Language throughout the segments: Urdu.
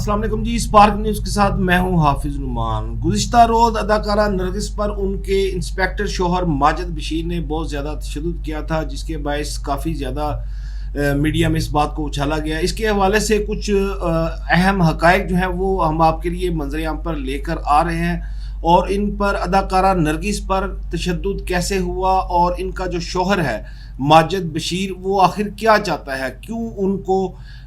السلام علیکم جی، اسپارک نیوز کے ساتھ میں ہوں حافظ نعمان۔ گزشتہ روز اداکارہ نرگس پر ان کے انسپیکٹر شوہر ماجد بشیر نے بہت زیادہ تشدد کیا تھا، جس کے باعث کافی زیادہ میڈیا میں اس بات کو اچھالا گیا۔ اس کے حوالے سے کچھ اہم حقائق جو ہیں وہ ہم آپ کے لیے منظر عام پر لے کر آ رہے ہیں، اور ان پر اداکارہ نرگس پر تشدد کیسے ہوا، اور ان کا جو شوہر ہے ماجد بشیر وہ آخر کیا چاہتا ہے، کیوں ان کو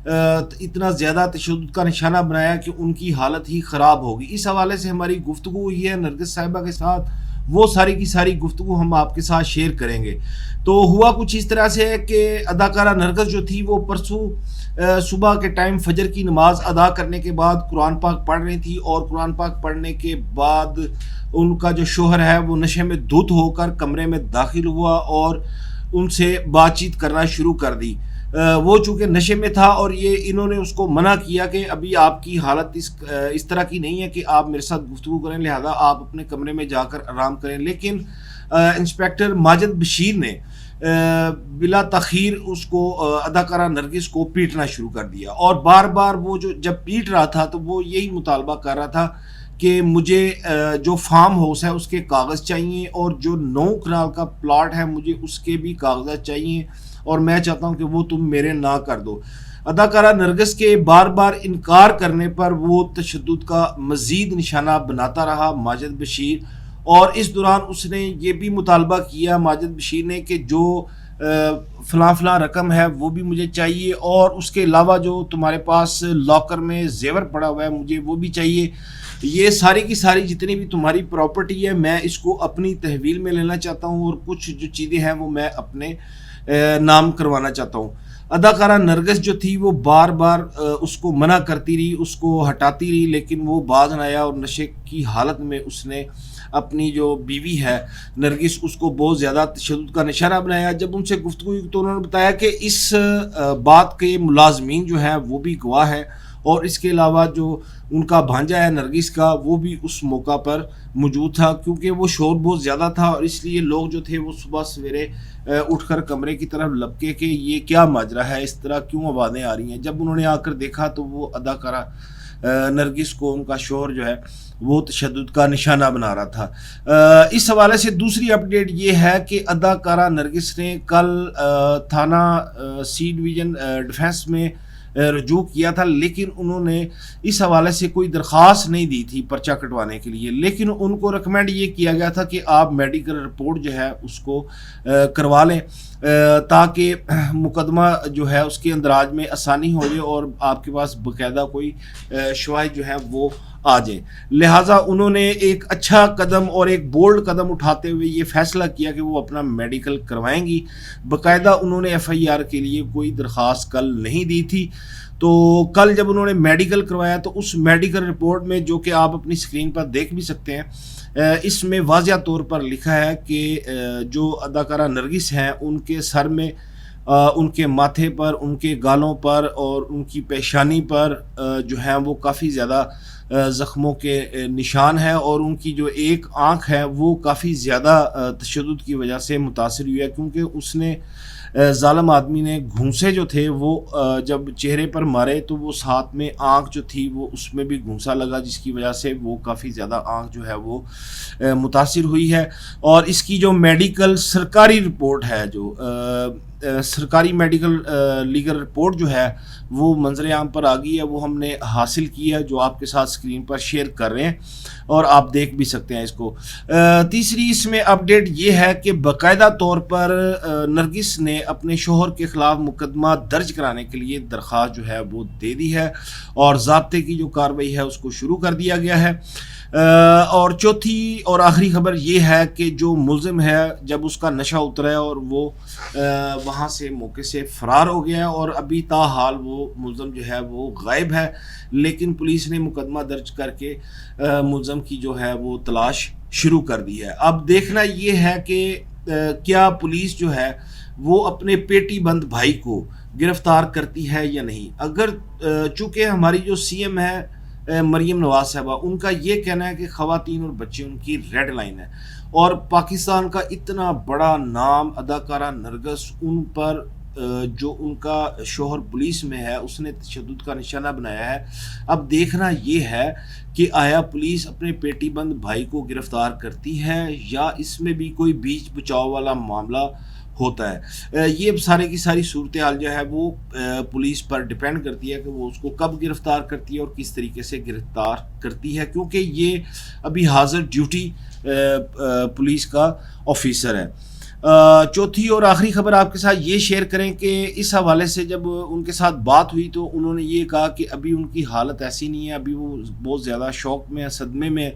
اتنا زیادہ تشدد کا نشانہ بنایا کہ ان کی حالت ہی خراب ہوگی۔ اس حوالے سے ہماری گفتگو ہوئی ہے نرگس صاحبہ کے ساتھ، وہ ساری کی ساری گفتگو ہم آپ کے ساتھ شیئر کریں گے۔ تو ہوا کچھ اس طرح سے ہے کہ اداکارہ نرگس جو تھی وہ پرسوں صبح کے ٹائم فجر کی نماز ادا کرنے کے بعد قرآن پاک پڑھ رہی تھی، اور قرآن پاک پڑھنے کے بعد ان کا جو شوہر ہے وہ نشے میں دھت ہو کر کمرے میں داخل ہوا اور ان سے بات چیت کرنا شروع کر دی۔ وہ چونکہ نشے میں تھا، اور انہوں نے اس کو منع کیا کہ ابھی آپ کی حالت اس طرح کی نہیں ہے کہ آپ میرے ساتھ گفتگو کریں، لہذا آپ اپنے کمرے میں جا کر آرام کریں۔ لیکن انسپیکٹر ماجد بشیر نے بلا تاخیر اس کو اداکارہ نرگس کو پیٹنا شروع کر دیا، اور بار بار وہ جب پیٹ رہا تھا تو وہ یہی مطالبہ کر رہا تھا کہ مجھے جو فارم ہاؤس ہے اس کے کاغذ چاہیے، اور جو 9 کنال کا پلاٹ ہے مجھے اس کے بھی کاغذات چاہیے، اور میں چاہتا ہوں کہ وہ تم میرے نہ کر دو۔ اداکارہ نرگس کے بار بار انکار کرنے پر وہ تشدد کا مزید نشانہ بناتا رہا ماجد بشیر، اور اس دوران اس نے یہ بھی مطالبہ کیا ماجد بشیر نے کہ جو فلاں رقم ہے وہ بھی مجھے چاہیے، اور اس کے علاوہ جو تمہارے پاس لاکر میں زیور پڑا ہوا ہے مجھے وہ بھی چاہیے۔ یہ ساری کی ساری جتنی بھی تمہاری پراپرٹی ہے میں اس کو اپنی تحویل میں لینا چاہتا ہوں، اور کچھ جو چیزیں ہیں وہ میں اپنے نام کروانا چاہتا ہوں۔ اداکارہ نرگس جو تھی وہ بار بار اس کو منع کرتی رہی، اس کو ہٹاتی رہی، لیکن وہ باز نہ آیا، اور نشے کی حالت میں اس نے اپنی جو بیوی ہے نرگس اس کو بہت زیادہ تشدد کا نشانہ بنایا۔ جب ان سے گفتگو ہوئی تو انہوں نے بتایا کہ اس بات کے ملازمین جو ہیں وہ بھی گواہ ہے، اور اس کے علاوہ جو ان کا بھانجا ہے نرگس کا وہ بھی اس موقع پر موجود تھا، کیونکہ وہ شور بہت زیادہ تھا، اور اس لیے لوگ جو تھے وہ صبح سویرے اٹھ کر کمرے کی طرف لپکے کہ یہ کیا ماجرا ہے، اس طرح کیوں آوازیں آ رہی ہیں۔ جب انہوں نے آ کر دیکھا تو وہ اداکارہ نرگس کو ان کا شوہر جو ہے وہ تشدد کا نشانہ بنا رہا تھا۔ اس حوالے سے دوسری اپڈیٹ یہ ہے کہ اداکارہ نرگس نے کل تھانہ سی ڈویژن ڈیفنس میں رجوع کیا تھا، لیکن انہوں نے اس حوالے سے کوئی درخواست نہیں دی تھی پرچہ کٹوانے کے لیے، لیکن ان کو ریکمینڈ یہ کیا گیا تھا کہ آپ میڈیکل رپورٹ جو ہے اس کو کروا لیں، تاکہ مقدمہ جو ہے اس کے اندراج میں آسانی ہو جائے، اور آپ کے پاس باقاعدہ کوئی شواہد جو ہیں وہ آ جائیں۔ لہٰذا انہوں نے ایک اچھا قدم اور ایک بولڈ قدم اٹھاتے ہوئے یہ فیصلہ کیا کہ وہ اپنا میڈیکل کروائیں گی۔ باقاعدہ انہوں نے ایف آئی آر کے لیے کوئی درخواست کل نہیں دی تھی، تو کل جب انہوں نے میڈیکل کروایا تو اس میڈیکل رپورٹ میں، جو کہ آپ اپنی اسکرین پر دیکھ بھی سکتے ہیں، اس میں واضح طور پر لکھا ہے کہ جو اداکارہ نرگس ہیں ان کے سر میں، ان کے ماتھے پر، ان کے گالوں پر اور ان کی پیشانی پر جو ہیں وہ کافی زیادہ زخموں کے نشان ہیں، اور ان کی جو ایک آنکھ ہے وہ کافی زیادہ تشدد کی وجہ سے متاثر ہوئی ہے، کیونکہ اس نے ظالم آدمی نے گھونسے جو تھے وہ جب چہرے پر مارے تو وہ ساتھ میں آنکھ جو تھی وہ اس میں بھی گھونسا لگا، جس کی وجہ سے وہ کافی زیادہ آنکھ جو ہے وہ متاثر ہوئی ہے۔ اور اس کی جو میڈیکل سرکاری رپورٹ ہے، جو سرکاری میڈیکل لیگل رپورٹ جو ہے وہ منظر عام پر آ گئی ہے، وہ ہم نے حاصل کی ہے، جو آپ کے ساتھ اسکرین پر شیئر کر رہے ہیں، اور آپ دیکھ بھی سکتے ہیں اس کو۔ تیسری اس میں اپڈیٹ یہ ہے کہ باقاعدہ طور پر نرگس نے اپنے شوہر کے خلاف مقدمہ درج کرانے کے لیے درخواست جو ہے وہ دے دی ہے، اور ضابطے کی جو کارروائی ہے اس کو شروع کر دیا گیا ہے۔ اور چوتھی اور آخری خبر یہ ہے کہ جو ملزم ہے، جب اس کا نشہ اترا ہے اور وہ وہاں سے موقع سے فرار ہو گیا ہے، اور ابھی تاحال وہ ملزم جو ہے وہ غائب ہے، لیکن پولیس نے مقدمہ درج کر کے ملزم کی جو ہے وہ تلاش شروع کر دی ہے۔ اب دیکھنا یہ ہے کہ کیا پولیس جو ہے وہ اپنے پیٹی بند بھائی کو گرفتار کرتی ہے یا نہیں۔ اگر چونکہ ہماری جو سی ایم ہے مریم نواز صاحبہ، ان کا یہ کہنا ہے کہ خواتین اور بچے ان کی ریڈ لائن ہے، اور پاکستان کا اتنا بڑا نام اداکارہ نرگس، ان پر جو ان کا شوہر پولیس میں ہے اس نے تشدد کا نشانہ بنایا ہے۔ اب دیکھنا یہ ہے کہ آیا پولیس اپنے پیٹی بند بھائی کو گرفتار کرتی ہے یا اس میں بھی کوئی بیچ بچاؤ والا معاملہ ہوتا ہے۔ یہ سارے کی ساری صورتحال جو ہے وہ پولیس پر ڈیپینڈ کرتی ہے کہ وہ اس کو کب گرفتار کرتی ہے اور کس طریقے سے گرفتار کرتی ہے، کیونکہ یہ ابھی حاضر ڈیوٹی پولیس کا آفیسر ہے۔ چوتھی اور آخری خبر آپ کے ساتھ یہ شیئر کریں کہ اس حوالے سے جب ان کے ساتھ بات ہوئی تو انہوں نے یہ کہا کہ ابھی ان کی حالت ایسی نہیں ہے، ابھی وہ بہت زیادہ شوق میں، صدمے میں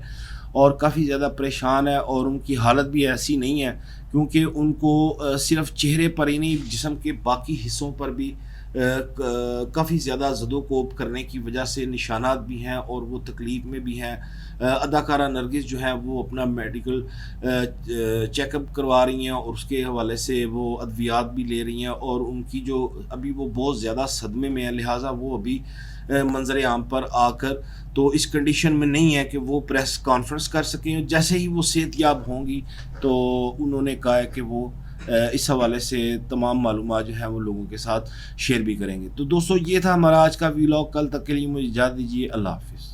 اور کافی زیادہ پریشان ہے، اور ان کی حالت بھی ایسی نہیں ہے کیونکہ ان کو صرف چہرے پر ہی نہیں جسم کے باقی حصوں پر بھی کافی زیادہ زد و کوب کرنے کی وجہ سے نشانات بھی ہیں اور وہ تکلیف میں بھی ہیں۔ اداکارہ نرگس جو ہیں وہ اپنا میڈیکل چیک اپ کروا رہی ہیں اور اس کے حوالے سے وہ ادویات بھی لے رہی ہیں، اور ان کی جو ابھی وہ بہت زیادہ صدمے میں ہیں، لہٰذا وہ ابھی منظر عام پر آ کر تو اس کنڈیشن میں نہیں ہے کہ وہ پریس کانفرنس کر سکیں۔ جیسے ہی وہ صحت یاب ہوں گی تو انہوں نے کہا ہے کہ وہ اس حوالے سے تمام معلومات جو ہیں وہ لوگوں کے ساتھ شیئر بھی کریں گے۔ تو دوستو یہ تھا ہمارا آج کا ویلاگ، کل تک کے لیے مجھے اجازت دیجیے، اللہ حافظ۔